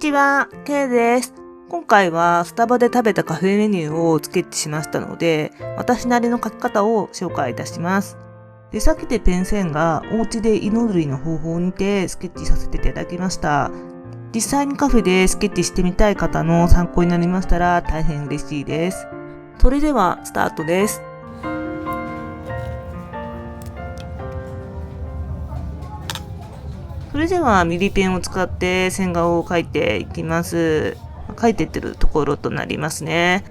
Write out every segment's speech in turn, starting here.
ちは、K です。今回はスタバで食べたカフェメニューをスケッチしましたので、私なりの書き方を紹介いたします。出先でペン線がお家で祈りの方法にてスケッチさせていただきました。実際にカフェでスケッチしてみたい方の参考になりましたら大変嬉しいです。それではスタートです。それではミリペンを使って線画を描いていきます。描いてってるところとなりますね。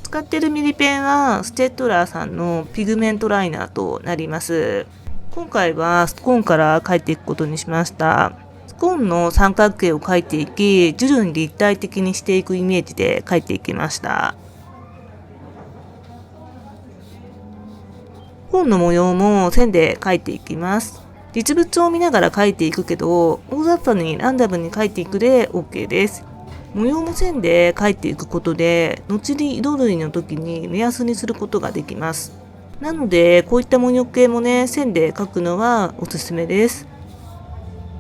使ってるミリペンはステッドラーさんのピグメントライナーとなります。今回はスコーンから描いていくことにしました。スコーンの三角形を描いていき、徐々に立体的にしていくイメージで描いていきました。本の模様も線で描いていきます。実物を見ながら描いていくけど、大雑把にランダムに描いていくで OK です。模様も線で描いていくことで、後に色類の時に目安にすることができます。なので、こういった模様系もね、線で描くのはおすすめです。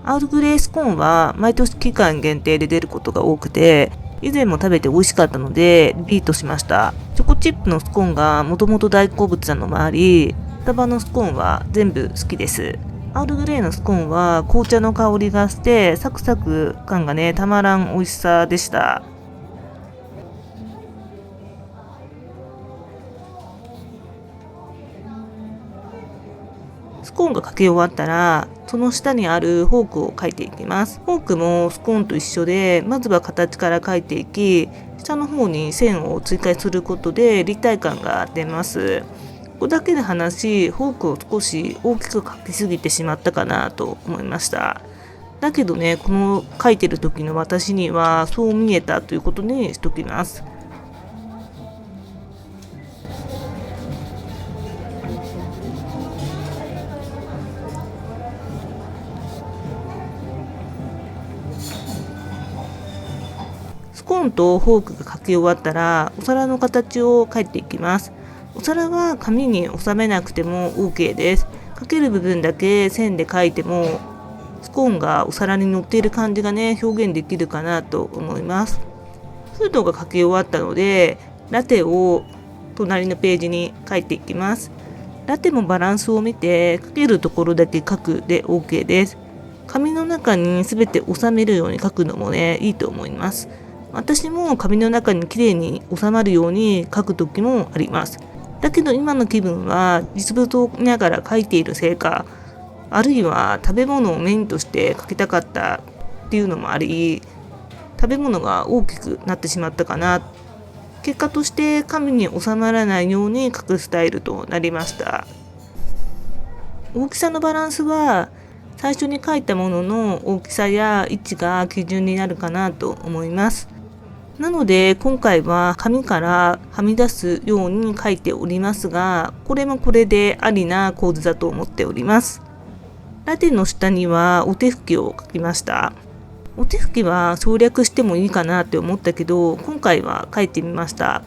アールグレイスコーンは毎年期間限定で出ることが多くて、以前も食べて美味しかったのでリピートしました。チョコチップのスコーンがもともと大好物なのもあり、スタバのスコーンは全部好きです。アールグレイのスコーンは紅茶の香りがしてサクサク感がねたまらん美味しさでした。スコーンがかけ終わったらその下にあるフォークを描いていきます。フォークもスコーンと一緒でまずは形から描いていき、下の方に線を追加することで立体感が出ます。ここだけで話し、フォークを少し大きく描きすぎてしまったかなと思いました。だけどね、この描いてる時の私にはそう見えたということにしときます。スコーンとフォークが描き終わったら、お皿の形を描いていきます。お皿は紙に収めなくても OK です。かける部分だけ線で描いてもスコーンがお皿に乗っている感じがね表現できるかなと思います。フードが描き終わったのでラテを隣のページに描いていきます。ラテもバランスを見て描けるところだけ描くで OK です。紙の中に全て収めるように描くのもねいいと思います。私も紙の中に綺麗に収まるように描く時もあります。だけど今の気分は実物を見ながら描いているせいか、あるいは食べ物をメインとして描きたかったっていうのもあり、食べ物が大きくなってしまったかな。結果として紙に収まらないように描くスタイルとなりました。大きさのバランスは最初に描いたものの大きさや位置が基準になるかなと思います。なので今回は紙からはみ出すように書いておりますが、これもこれでありな構図だと思っております。ラテの下にはお手拭きを書きました。お手拭きは省略してもいいかなって思ったけど、今回は書いてみました。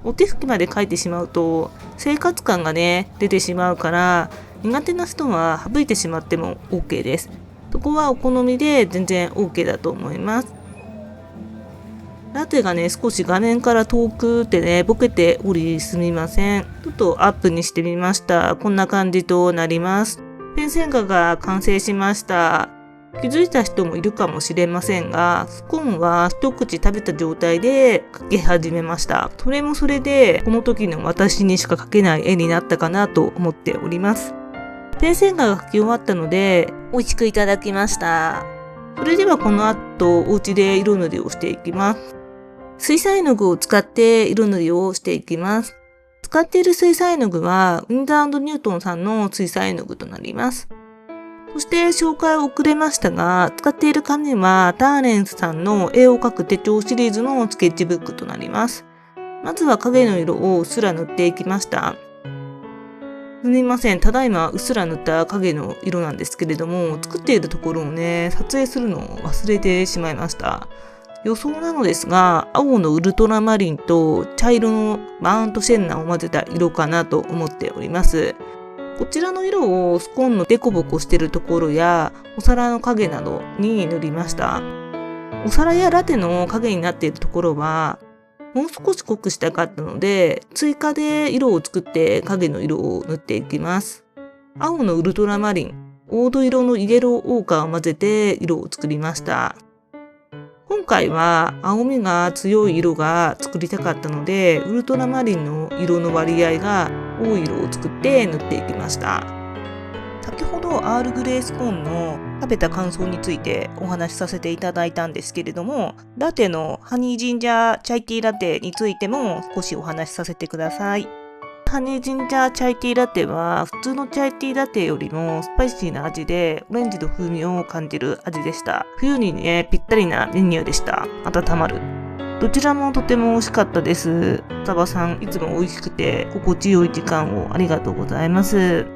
お手拭きまで書いてしまうと生活感がね出てしまうから、苦手な人は省いてしまっても OK です。そこはお好みで全然 OK だと思います。ラテがね少し画面から遠くってねボケておりすみません。ちょっとアップにしてみました。こんな感じとなります。ペン線画が完成しました。気づいた人もいるかもしれませんが、スコーンは一口食べた状態で描き始めました。それもそれでこの時の私にしか描けない絵になったかなと思っております。ペン線画が描き終わったので美味しくいただきました。それではこの後お家で色塗りをしていきます。水彩絵の具を使って色塗りをしていきます。使っている水彩絵の具はウィンダー&ニュートンさんの水彩絵の具となります。そして紹介を遅れましたが、使っている紙はターレンスさんの絵を描く手帳シリーズのスケッチブックとなります。まずは影の色をうっすら塗っていきました。すみません、ただいまうっすら塗った影の色なんですけれども、作っているところをね、撮影するのを忘れてしまいました。予想なのですが、青のウルトラマリンと茶色のマウントシェンナを混ぜた色かなと思っております。こちらの色をスコーンのデコボコしているところやお皿の影などに塗りました。お皿やラテの影になっているところはもう少し濃くしたかったので、追加で色を作って影の色を塗っていきます。青のウルトラマリン、黄土色のイエローオーカーを混ぜて色を作りました。今回は青みが強い色が作りたかったので、ウルトラマリンの色の割合が多い色を作って塗っていきました。先ほどアールグレースコーンの食べた感想についてお話しさせていただいたんですけれども、ラテのハニージンジャーチャイティーラテについても少しお話しさせてください。ハニージンジャーチャイティーラテは普通のチャイティーラテよりもスパイシーな味でオレンジの風味を感じる味でした。冬にね、ぴったりなメニューでした。温まる。どちらもとても美味しかったです。スタバさんいつも美味しくて心地よい時間をありがとうございます。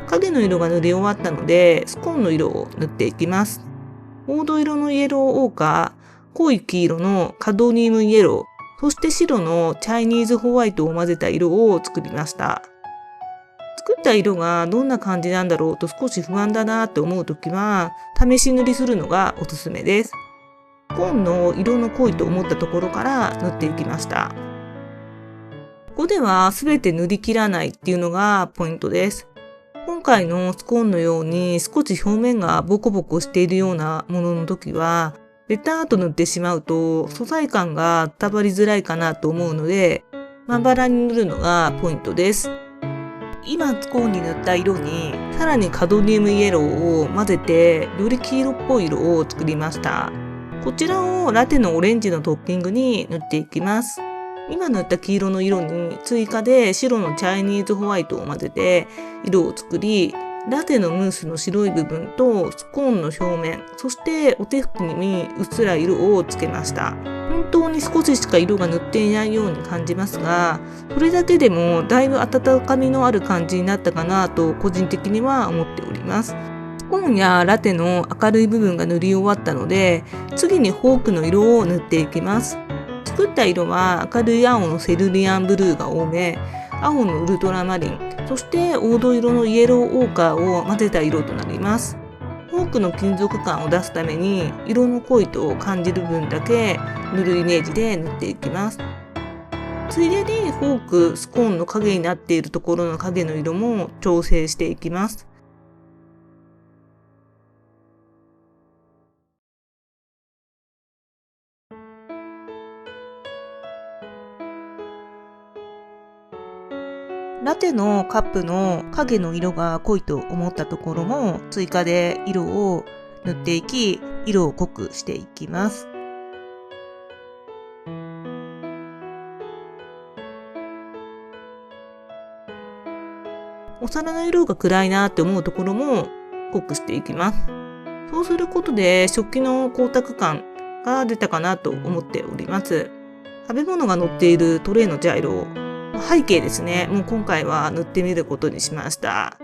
影の色が塗り終わったので、スコーンの色を塗っていきます。黄土色のイエローオーカー、濃い黄色のカドニウムイエロー、そして白のチャイニーズホワイトを混ぜた色を作りました。作った色がどんな感じなんだろうと少し不安だなって思うときは、試し塗りするのがおすすめです。スコーンの色の濃いと思ったところから塗っていきました。ここでは全て塗り切らないっていうのがポイントです。今回のスコーンのように少し表面がボコボコしているようなものの時は、ベターっと塗ってしまうと素材感が伝わりづらいかなと思うので、まばらに塗るのがポイントです。今スコーンに塗った色にさらにカドニウムイエローを混ぜてより黄色っぽい色を作りました。こちらをラテのオレンジのトッピングに塗っていきます。今塗った黄色の色に追加で白のチャイニーズホワイトを混ぜて色を作り、ラテのムースの白い部分とスコーンの表面、そしてお手拭きにうっすら色をつけました。本当に少ししか色が塗っていないように感じますが、それだけでもだいぶ温かみのある感じになったかなと個人的には思っております。スコーンやラテの明るい部分が塗り終わったので、次にフォークの色を塗っていきます。作った色は明るい青のセルリアンブルーが多め、青のウルトラマリン、そして黄土色のイエローオーカーを混ぜた色となります。フォークの金属感を出すために色の濃いと感じる分だけ塗るイメージで塗っていきます。ついでにフォーク、スコーンの影になっているところの影の色も調整していきます。ラテのカップの影の色が濃いと思ったところも追加で色を塗っていき、色を濃くしていきます。お皿の色が暗いなって思うところも濃くしていきます。そうすることで食器の光沢感が出たかなと思っております。食べ物が乗っているトレイの茶色、背景ですね。もう今回は塗ってみることにしました。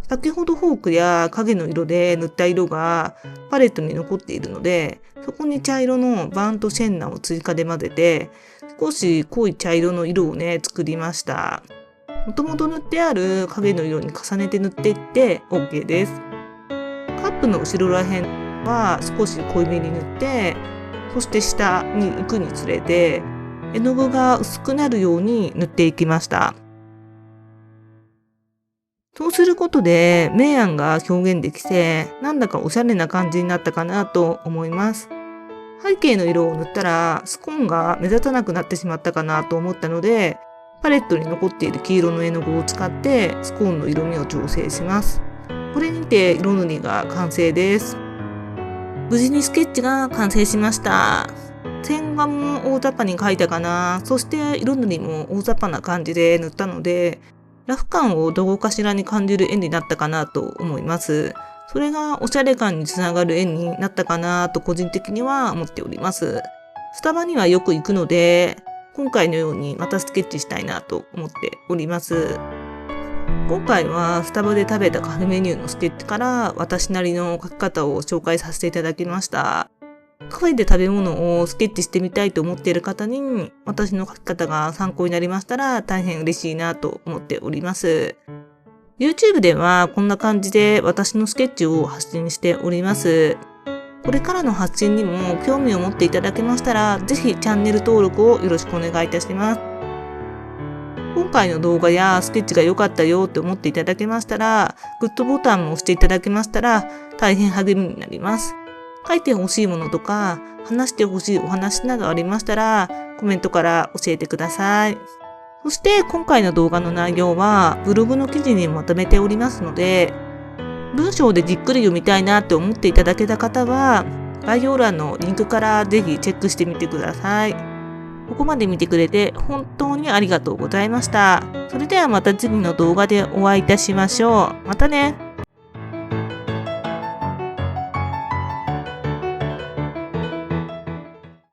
先ほどフォークや影の色で塗った色がパレットに残っているので、そこに茶色のバーントシェンナを追加で混ぜて、少し濃い茶色の色をね、作りました。もともと塗ってある影の色に重ねて塗っていって OK です。カップの後ろら辺は少し濃いめに塗って、そして下に行くにつれて、絵の具が薄くなるように塗っていきました。そうすることで明暗が表現できて、なんだかおしゃれな感じになったかなと思います。背景の色を塗ったらスコーンが目立たなくなってしまったかなと思ったので、パレットに残っている黄色の絵の具を使ってスコーンの色味を調整します。これにて色塗りが完成です。無事にスケッチが完成しました。線画も大雑把に描いたかな。そして色塗りも大雑把な感じで塗ったので、ラフ感をどこかしらに感じる絵になったかなと思います。それがおしゃれ感につながる絵になったかなと個人的には思っております。スタバにはよく行くので、今回のようにまたスケッチしたいなと思っております。今回はスタバで食べたカフェメニューのスケッチから私なりの描き方を紹介させていただきました。カフェで食べ物をスケッチしてみたいと思っている方に私の描き方が参考になりましたら大変嬉しいなと思っております。YouTube ではこんな感じで私のスケッチを発信しております。これからの発信にも興味を持っていただけましたら、ぜひチャンネル登録をよろしくお願いいたします。今回の動画やスケッチが良かったよって思っていただけましたら、グッドボタンも押していただけましたら、大変励みになります。書いてほしいものとか、話してほしいお話などありましたら、コメントから教えてください。そして今回の動画の内容は、ブログの記事にまとめておりますので、文章でじっくり読みたいなって思っていただけた方は、概要欄のリンクからぜひチェックしてみてください。ここまで見てくれて本当にありがとうございました。それではまた次の動画でお会いいたしましょう。またね。